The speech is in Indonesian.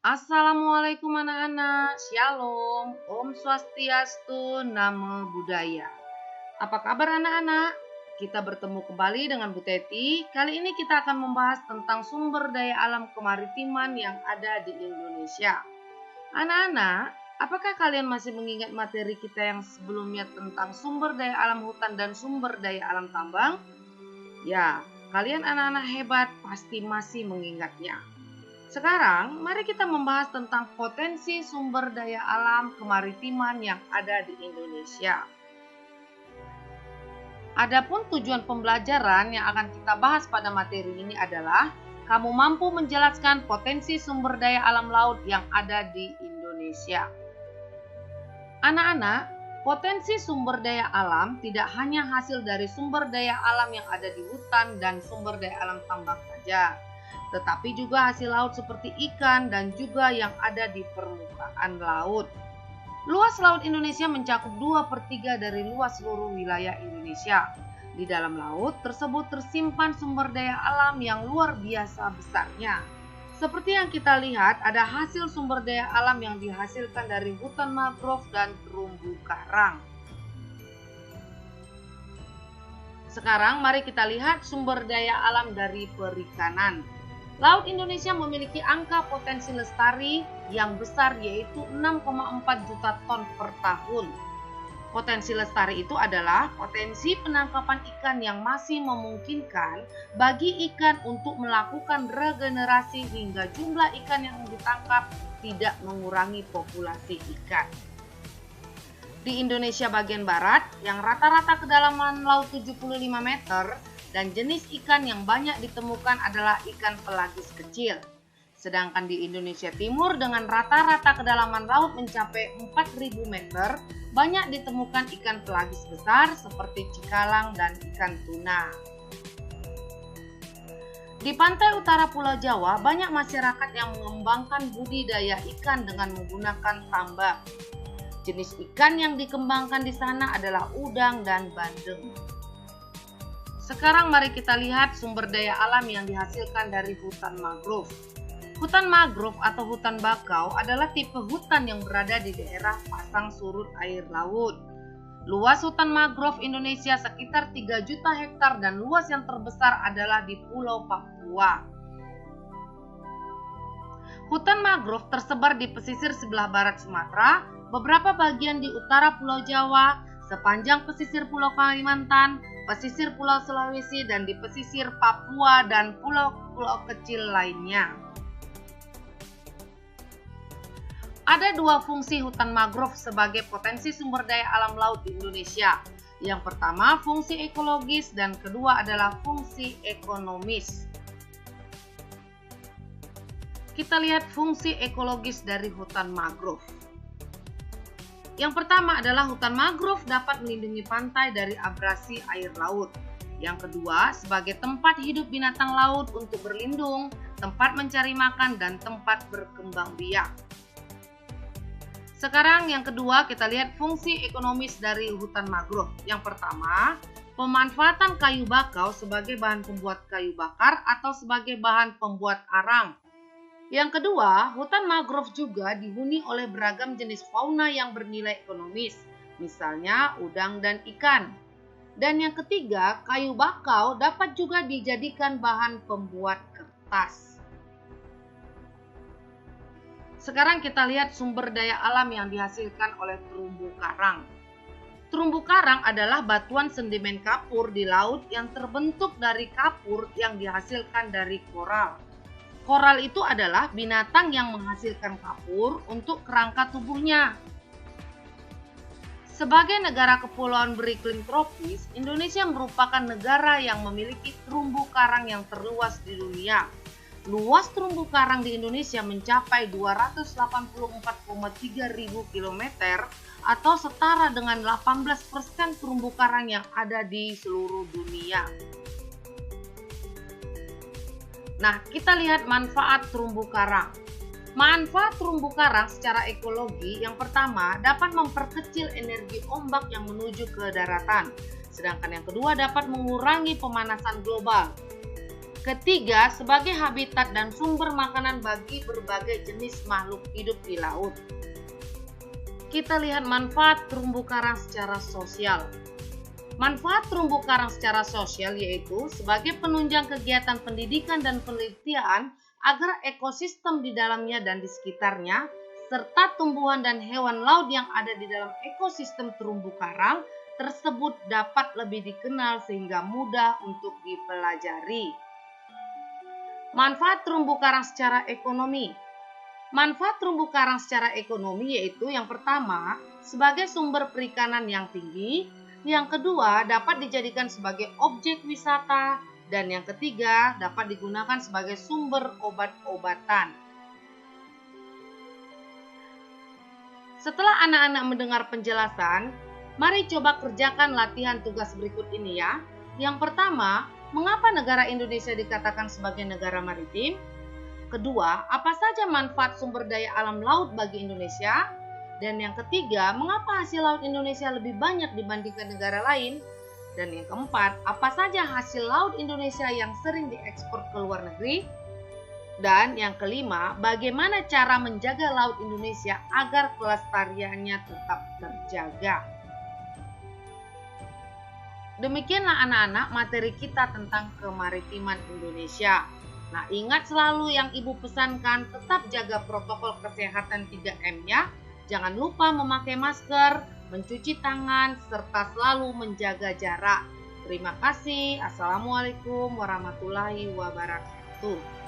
Assalamualaikum anak-anak, Shalom, Om Swastiastu, Namo Buddhaya. Apa kabar anak-anak? Kita bertemu kembali dengan Bu Teti. Kali ini kita akan membahas tentang sumber daya alam kemaritiman yang ada di Indonesia. Anak-anak, apakah kalian masih mengingat materi kita yang sebelumnya tentang sumber daya alam hutan dan sumber daya alam tambang? Ya, kalian anak-anak hebat pasti masih mengingatnya. Sekarang, mari kita membahas tentang potensi sumber daya alam kemaritiman yang ada di Indonesia. Adapun tujuan pembelajaran yang akan kita bahas pada materi ini adalah kamu mampu menjelaskan potensi sumber daya alam laut yang ada di Indonesia. Anak-anak, potensi sumber daya alam tidak hanya hasil dari sumber daya alam yang ada di hutan dan sumber daya alam tambang saja, tetapi juga hasil laut seperti ikan dan juga yang ada di permukaan laut. Luas laut Indonesia mencakup 2/3 dari luas seluruh wilayah Indonesia. Di dalam laut tersebut tersimpan sumber daya alam yang luar biasa besarnya. Seperti yang kita lihat, ada hasil sumber daya alam yang dihasilkan dari hutan mangrove dan terumbu karang. Sekarang mari kita lihat sumber daya alam dari perikanan. Laut Indonesia memiliki angka potensi lestari yang besar yaitu 6,4 juta ton per tahun. Potensi lestari itu adalah potensi penangkapan ikan yang masih memungkinkan bagi ikan untuk melakukan regenerasi hingga jumlah ikan yang ditangkap tidak mengurangi populasi ikan. Di Indonesia bagian barat yang rata-rata kedalaman laut 75 meter, dan jenis ikan yang banyak ditemukan adalah ikan pelagis kecil. Sedangkan di Indonesia Timur dengan rata-rata kedalaman laut mencapai 4.000 meter, banyak ditemukan ikan pelagis besar seperti cikalang dan ikan tuna. Di pantai utara Pulau Jawa, banyak masyarakat yang mengembangkan budidaya ikan dengan menggunakan tambak. Jenis ikan yang dikembangkan di sana adalah udang dan bandeng. Sekarang mari kita lihat sumber daya alam yang dihasilkan dari hutan mangrove. Hutan mangrove atau hutan bakau adalah tipe hutan yang berada di daerah pasang surut air laut. Luas hutan mangrove Indonesia sekitar 3 juta hektar dan luas yang terbesar adalah di Pulau Papua. Hutan mangrove tersebar di pesisir sebelah barat Sumatera, beberapa bagian di utara Pulau Jawa, sepanjang pesisir Pulau Kalimantan, pesisir Pulau Sulawesi, dan di pesisir Papua dan pulau-pulau kecil lainnya. Ada dua fungsi hutan mangrove sebagai potensi sumber daya alam laut di Indonesia. Yang pertama fungsi ekologis dan kedua adalah fungsi ekonomis. Kita lihat fungsi ekologis dari hutan mangrove. Yang pertama adalah hutan mangrove dapat melindungi pantai dari abrasi air laut. Yang kedua, sebagai tempat hidup binatang laut untuk berlindung, tempat mencari makan, dan tempat berkembang biak. Sekarang yang kedua, kita lihat fungsi ekonomis dari hutan mangrove. Yang pertama, pemanfaatan kayu bakau sebagai bahan pembuat kayu bakar atau sebagai bahan pembuat arang. Yang kedua, hutan mangrove juga dihuni oleh beragam jenis fauna yang bernilai ekonomis, misalnya udang dan ikan. Dan yang ketiga, kayu bakau dapat juga dijadikan bahan pembuat kertas. Sekarang kita lihat sumber daya alam yang dihasilkan oleh terumbu karang. Terumbu karang adalah batuan sedimen kapur di laut yang terbentuk dari kapur yang dihasilkan dari koral. Koral itu adalah binatang yang menghasilkan kapur untuk kerangka tubuhnya. Sebagai negara kepulauan beriklim tropis, Indonesia merupakan negara yang memiliki terumbu karang yang terluas di dunia. Luas terumbu karang di Indonesia mencapai 284,3 ribu kilometer atau setara dengan 18% terumbu karang yang ada di seluruh dunia. Nah, kita lihat manfaat terumbu karang. Manfaat terumbu karang secara ekologi yang pertama dapat memperkecil energi ombak yang menuju ke daratan. Sedangkan yang kedua dapat mengurangi pemanasan global. Ketiga, sebagai habitat dan sumber makanan bagi berbagai jenis makhluk hidup di laut. Kita lihat manfaat terumbu karang secara sosial. Manfaat terumbu karang secara sosial yaitu sebagai penunjang kegiatan pendidikan dan penelitian agar ekosistem di dalamnya dan di sekitarnya, serta tumbuhan dan hewan laut yang ada di dalam ekosistem terumbu karang tersebut dapat lebih dikenal sehingga mudah untuk dipelajari. Manfaat terumbu karang secara ekonomi. Manfaat terumbu karang secara ekonomi yaitu yang pertama, sebagai sumber perikanan yang tinggi, yang kedua dapat dijadikan sebagai objek wisata, dan yang ketiga dapat digunakan sebagai sumber obat-obatan. Setelah anak-anak mendengar penjelasan, mari coba kerjakan latihan tugas berikut ini ya. Yang pertama, mengapa negara Indonesia dikatakan sebagai negara maritim? Kedua, apa saja manfaat sumber daya alam laut bagi Indonesia? Dan yang ketiga, mengapa hasil laut Indonesia lebih banyak dibandingkan negara lain? Dan yang keempat, apa saja hasil laut Indonesia yang sering diekspor ke luar negeri? Dan yang kelima, bagaimana cara menjaga laut Indonesia agar kelestariannya tetap terjaga? Demikianlah anak-anak materi kita tentang kemaritiman Indonesia. Nah, ingat selalu yang Ibu pesankan, tetap jaga protokol kesehatan 3M ya. Jangan lupa memakai masker, mencuci tangan, serta selalu menjaga jarak. Terima kasih. Assalamualaikum warahmatullahi wabarakatuh.